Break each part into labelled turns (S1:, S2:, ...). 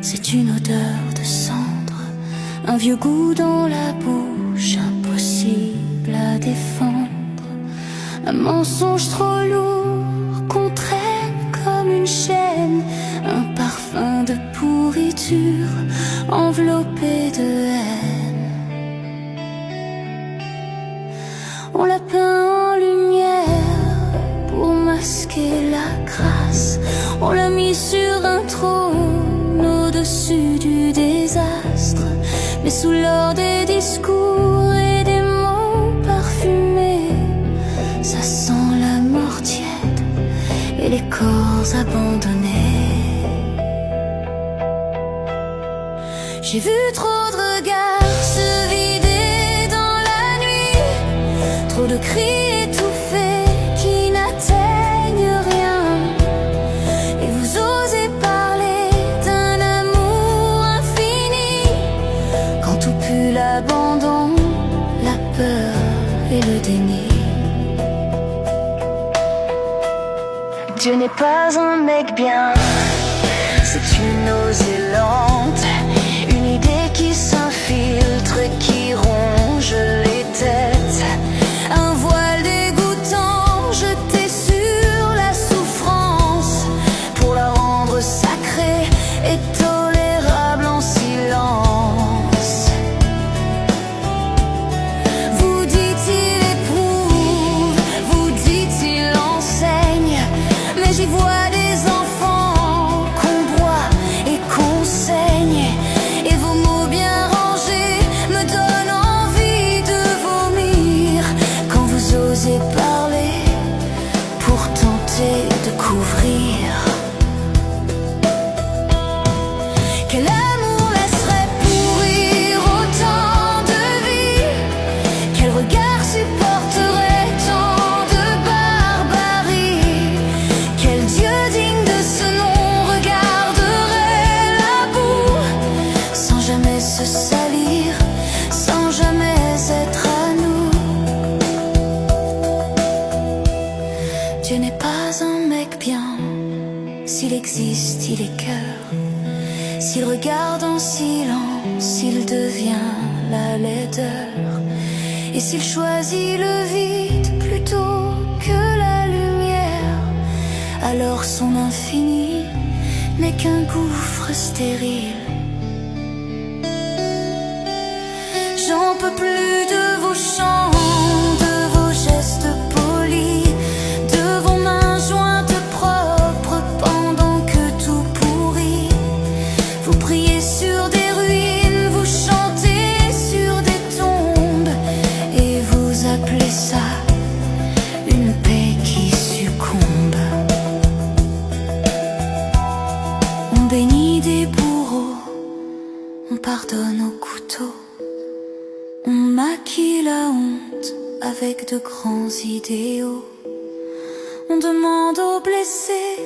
S1: c'est une odeur de cendre, un vieux goût dans la bouche, impossible à défendre. Un mensonge trop lourd qu'on traîne comme une chaîne, un parfum de pourriture enveloppé de haine. On l'a peint en lumière pour masquer la grâce, on l'a mis sur un trône au-dessus du désastre, mais sous l'or des discours et des mots parfumés, ça sent la mort tiède et les corps abandonnés. J'ai vu trop de regards se vider dans la nuit, trop de cris étouffés qui n'atteignent rien. Et vous osez parler d'un amour infini, quand tout pue l'abandon, la peur et le déni. Dieu n'est pas un mec bien, c'est une nausée lente, une idée qui s'infiltre et qui ronge les têtes, un voile dégoûtant jeté sur la souffrance pour la rendre sacrée et tolérable en silence. Vous dites il éprouve, vous dites il enseigne, mais j'y vois des enfants qu'on broie et qu'on saigne. Et vos mots bien rangés me donnent envie de vomir quand vous osez parler pour tenter de couvrir. Quel amour laisserait pourrir autant de vie? Quel regard supporterait tant de barbarie? Quel Dieu digne de ce nom regarderait la boue sans jamais se salir, sans jamais être à nous? Dieu n'est pas un mec bien, s'il existe il est cœur, s'il regarde en silence il devient la laideur, et s'il choisit le vide plutôt que la lumière, alors son infini n'est qu'un gouffre stérile. J'en peux plus de vos chants, de vos gestes polis, de vos mains jointes propres pendant que tout pourrit. Vous priez sur des ruines, vous chantez sur des tombes, et vous appelez ça une paix qui succombe. On bénit des bourreaux, on pardonne au couteau, on maquille la honte avec de grands idéaux. On demande aux blessés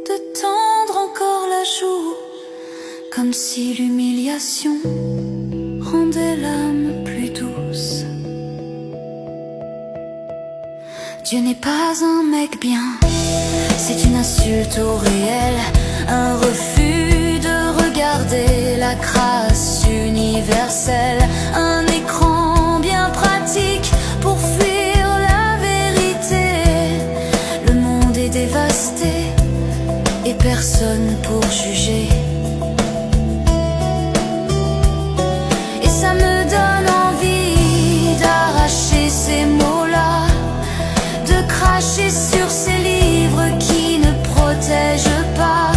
S1: de tendre encore la joue, comme si l'humiliation rendait l'âme plus douce. Dieu n'est pas un mec bien, c'est une insulte au réel, un refus de regarder la grâce universelle, un écran bien pratique pour fuir la vérité. Le monde est dévasté et personne pour juger. Et ça me donne envie d'arracher ces mots-là, de cracher sur ces livres qui ne protègent pas,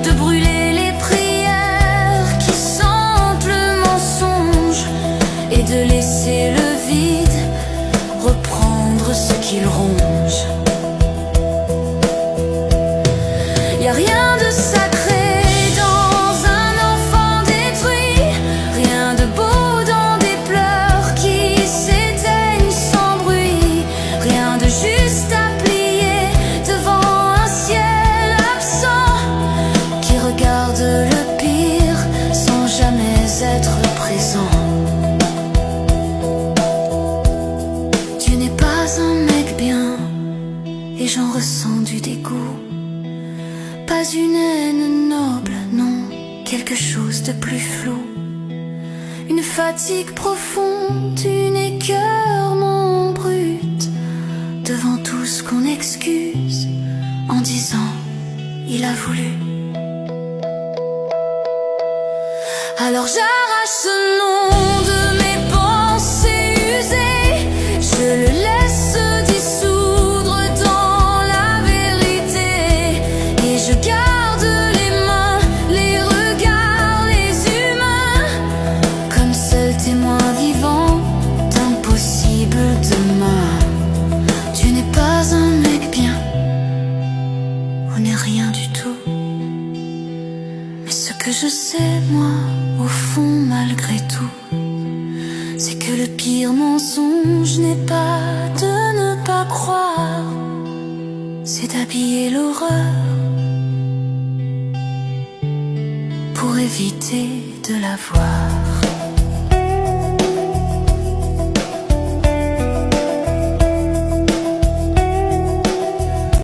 S1: de brûler les prières qui sentent le mensonge, et de laisser le vide reprendre ce qu'il ronge. Y a rien de sacré dans un enfant détruit, rien de beau dans des pleurs qui s'éteignent sans bruit, rien de juste à plier devant un ciel absent qui regarde le pire sans jamais être présent. Dieu n'est pas un mec bien, et j'en ressens du dégoût. Pas une haine noble, non, quelque chose de plus flou, une fatigue profonde, une écœurement brut, devant tout ce qu'on excuse, en disant il a voulu. Alors j'arrache ce nom de mes pensées usées, je le laisse se dissoudre dans la vérité, et je garde les mains, les regards, les humains, comme seul témoin vivant d'impossible demain. Tu n'es pas un mec bien, ou n'est rien du tout, mais ce que je sais moi, au fond malgré tout, c'est que le pire mensonge n'est pas de ne pas croire, c'est d'habiller l'horreur pour éviter de la voir.